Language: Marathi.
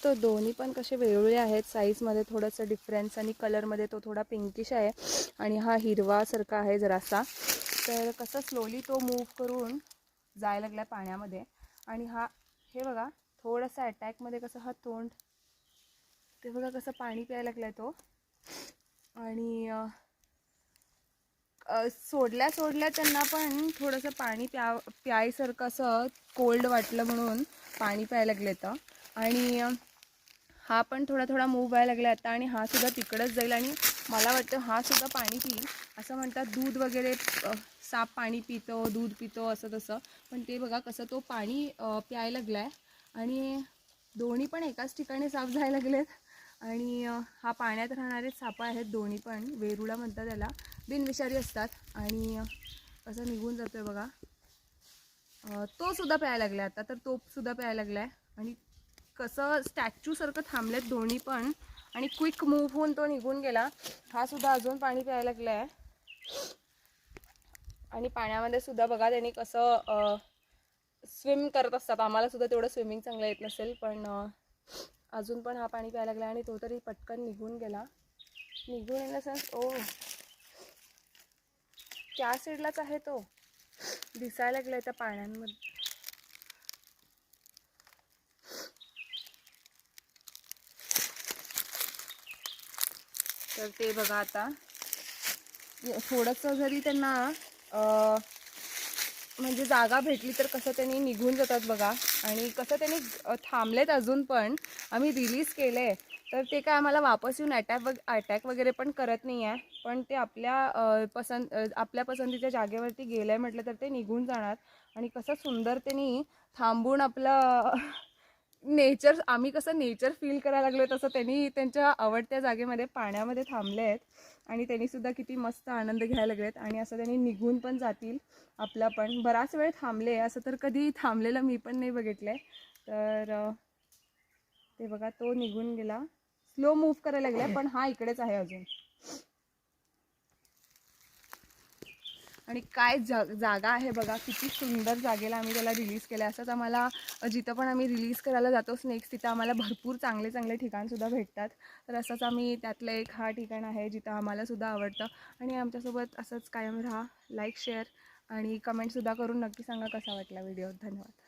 तो दोन्ही पण कसे वेगवेगळे आहेत, साईजमध्ये थोडंसं डिफरन्स आणि कलरमध्ये तो थोडा पिंकिश आहे आणि हा हिरवासारखा आहे जरासा. तर कसं स्लोली तो मूव्ह करून जायला लागला पाण्यामध्ये. आणि हा हे बघा थोडंसं अटॅकमध्ये कसं हा तोंड, ते बघा कसं पाणी प्यायला लागलाय तो. आणि सोडल्या त्यांना पण थोडंसं पाणी प्यायसारखं असं कोल्ड वाटलं म्हणून पाणी प्यायला लागले तर. आणि हा पण थोडा मूव व्हायला लागला आता आणि हा सुद्धा तिकडंच जाईल आणि मला वाटतं हा सुद्धा पाणी पिईल. असं म्हणतात दूध वगैरे साप पाणी पितो, दूध पितो असं तसं, पण ते बघा कसं तो पाणी प्यायला लागलाय. आणि दोन्ही पण एकाच ठिकाणी साप जायला लागलेत. आणि हा पाण्यात राहणारे साप आहेत दोन्ही पण, वेरुळा म्हणतात त्याला, बिनविषारी असतात. आणि असं निघून जातोय बघा. तो सुद्धा प्यायला लागलाय आता, तर तो सुद्धा प्यायला लागलाय. आणि कसं स्टॅच्यूसारखं थांबलेत दोन्ही पण आणि क्विक मूव्ह होऊन तो निघून गेला. हा सुद्धा अजून पाणी प्यायला लागलाय. आणि पाण्यामध्ये सुद्धा बघा त्यांनी कसं स्विम करत असतात. आम्हाला सुद्धा तेवढं स्विमिंग चांगलं येत नसेल, पण अजून पण हा पाणी प्यायला लागला आणि तो तरी पटकन निघून गेला. निघून इन द सेन्स त्या साईडलाच आहे तो, दिसायला लागलाय त्या पाण्यांमध्ये. तर ते बघा आता थोडंसं जरी त्यांना म्हणजे जागा भेटली तर कसं त्यांनी निघून जातात बघा. आणि कसं त्यांनी थांबलेत अजून पण, आम्ही रिलीज केले तर ते काय आम्हाला वापस येऊन अटॅक वगैरे पण करत नाही आहे. पण ते आपल्या पसंतीच्या जागेवरती गेलं म्हटलं तर ते निघून जाणार. आणि कसं सुंदर त्यांनी थांबून आपलं नेचर, आम्ही कसं नेचर फील करायला लागलो तसं त्यांनी त्यांच्या आवडत्या जागेमध्ये पाण्यामध्ये थांबले आहेत. आणि त्यांनी सुद्धा किती मस्त आनंद घ्यायला लागलेत. आणि असं त्यांनी निघून पण जातील. आपला पण बराच वेळ थांबले, असं तर कधी थांबलेलं मी पण नाही बघितलंय. तर ते बघा तो निघून गेला, स्लो मूव्ह करायला लागलाय, पण हा इकडेच आहे अजून. आणि काय जागा आहे बघा, किती सुंदर जागेला आम्ही त्याला रिलीज केलं. असंच आम्हाला जिथं पण आम्ही रिलीज करायला जातो स्नेक्स, तिथं आम्हाला भरपूर चांगले ठिकाणसुद्धा भेटतात. तर असंच आम्ही त्यातलं एक हा ठिकाण आहे जिथं आम्हालासुद्धा आवडतं. आणि आमच्यासोबत असंच कायम राहा. लाईक, शेअर आणि कमेंटसुद्धा करून नक्की सांगा कसा वाटला व्हिडिओ. धन्यवाद.